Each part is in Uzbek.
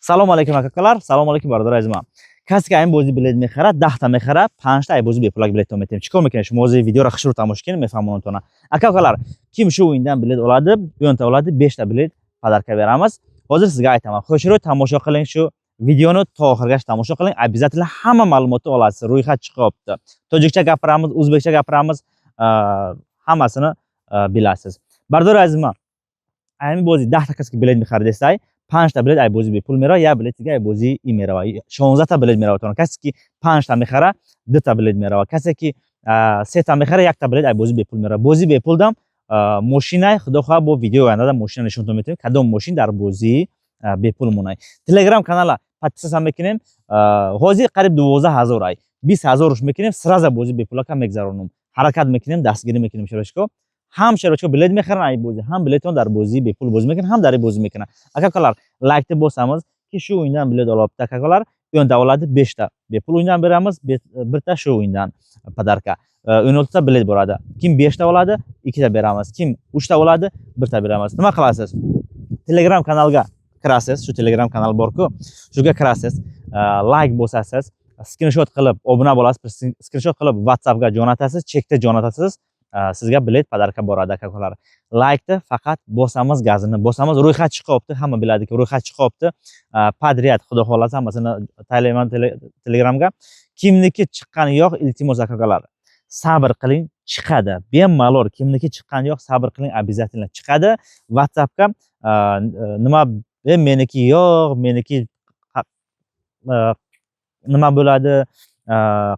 Assalomu alaykum akalar, assalomu alaykum barodar azizim. Kasga این بازی بلیت میخره 10 تا میخره 5 تا ای بازی به پلاک بلیت میتیم. چیکار میکنین شما موضوع ویدیو را خشور تماشا کنین میفهمونتون. akalar kim shu o'yindan bilet oladi, bu yonta oladi 5 ta bilet padarka beramiz. Hozir sizga aytaman. Xo'shroq tomosha qiling shu videoni to oxirigacha tomosha qiling. Обязательно hamma ma'lumotni olasiz. Ro'yxat chiqyapti. Tojikcha gapiramiz, o'zbekcha gapiramiz, hammasini bilasiz. Barodar azizim, این بازی 10 تا کسی که بلیت می‌خره دستای 5 تا بلیت ای بازی به پول میره یا بلیت دیگه ای بازی ای میره 16 تا بلیت میره تو کسی که 5 تا می‌خره 2 تا بلیت میره کسی که 3 تا می‌خره 1 تا بلیت ای بازی به پول میره بازی به پول دام ماشین خدا خواه با ویدیو انداز ماشین نشون میتونیم کدوم ماشین در بازی به پول مونای تلگرام کانال پاتیس هم میکنیم حاضر قریب 12000 ای 20000 روش میکنیم سراز بازی به پول کم میگذرونم حرکت میکنیم دستگیری میکنیم شروعش هم شروعش بلیت میخرن ای بازی هم بلیتون در بازی به پول بازی میکنن هم در بازی میکنن akalar لایک ته بosamiz ki shu o'yindan bilet olibdi akalar o'yinda oladi 5 ta به pul o'yindan beramiz bir ta shu o'yindan padarka 16 ta bilet boradi kim 5 ta oladi 2 ta beramiz kim 3 ta oladi 1 ta beramiz nima qilasiz telegram kanalga kirasiz shu telegram kanal borku shuga kirasiz like bosasiz screenshot qilib obuna bo'lasiz screenshot qilib whatsappga jo'natasiz chekda jo'natasiz sizga bilet padarka boradi akalar laykni faqat bosamiz gazini bosamiz ro'yxat chiqyapti hamma biladiki ro'yxat chiqyapti padriyat xudo xolasa hammasini taylayman telegramga kimniki chiqqani yo'q iltimos akalar sabr qiling chiqadi bemalol kimniki chiqqani yo'q sabr qiling обязательно chiqadi whatsappga nima meniki yo'q meniki nima bo'ladi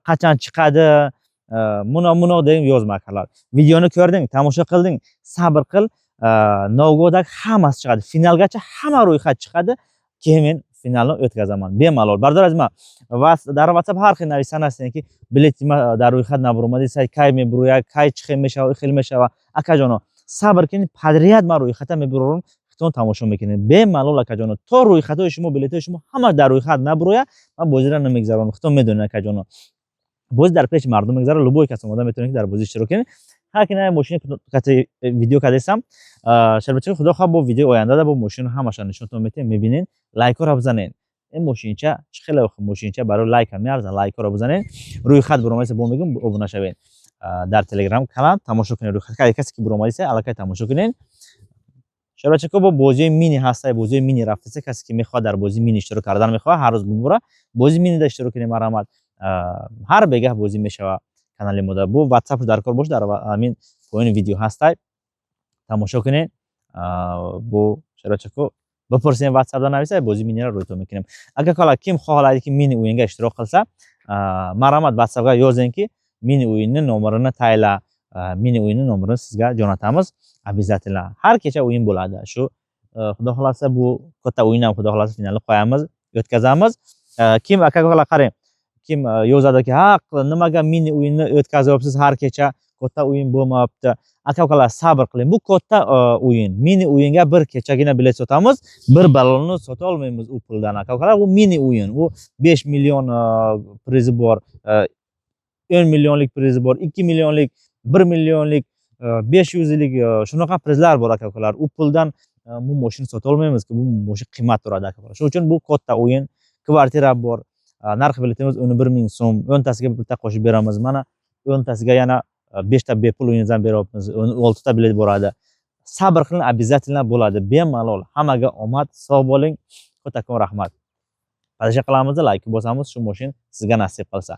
qachon chiqadi muno deb yozma akalar videoni ko'rding tomosha qilding sabr qil novgodak hammasi chiqadi finalgacha hamma ro'yxat chiqadi keyin men finalni o'tkazaman bemalol barodar azizim در واتساپ هر خیلی نویسنده که بلیت در رویخت نبرومدی سعی کی میبرویا کی چخه میشه خیلی میشه اکا جانو صبر کنید پدریت من رویخت میبرم خودتون تماشا میکنید bemalol اکا جانو تو رویخت شما بلیت شما همه در رویخت نبرویا من بازی را نمیگذارم خودتون میدونید اکا جانو بازی در پیش مردم میگذره لوبوی کسی اومده میتونه که در بازی اشتراک کنید هر کی نه ماشین که ویدیو کردم شربت خدا خواه با ویدیو آینده با ماشین همشون نشونتون میتونید میبینین لایک رو بزنین این ماشینچه خیلی خوب ماشینچه برای لایک هم میارزه لایک رو بزنین روی خط برنامه‌ای با میگم ابونه شوین در تلگرام کانال تماشا کنین روی خط کسی که برنامه‌ای علاقه تماشا کنین شربت با بازی مینی هسته بازی مینی رفته کسی که میخواد در بازی مینی اشتراک کردن میخواد هر روز ببره بازی مینی در اشتراک کنین مرامت هر بگه بازی میشه کانال مود بو واتساپ در کار باش در همین پایین ویدیو هسته تماشا کنین بو شربت بپرسین واتساپ دان نویسه بازی مینی را رویتون میکنیم اگه کالا کیم خواهد که مینی اوینگا اشتراک قلسه مرامت واتساپga یازین که مینی اوینی نمرını tayla mini o'yini nomerini sizga jo'natamiz обязательно har kecha o'yin bo'ladi shu xudo xolasa bu katta o'yin ham xudo xolasa finalni qo'yamiz o'tkazamiz kim akalar qarang kim yozadiki ha nimaga mini o'yinni o'tkazyapsiz har kecha katta o'yin bo'lmayapti akalar sabr qiling bu katta o'yin mini o'yinga bir kechagina bilet sotamiz bir ballonni sota olmaymiz u puldan akalar bu mini o'yin u 5 million prizi bor 10 millionlik prizi bor 2 millionlik 1 millionlik 500lik shunaqa prizlar bor akalar u puldan bu mashina sota olmaymiz ki bu mashina qiymat turadi akalar shuning uchun bu katta o'yin kvartira bor narx biletimiz 11000 so'm 10tasiga bitta qo'shib beramiz mana 10tasiga yana 5 ta bepul o'yindan beryapmiz 6 ta bilet boradi sabr qiling обязательно bo'ladi bemalol hammaga omad sog' bo'ling kattakon rahmat pasha qilamiz like bosamiz shu mashina sizga nasib qilsa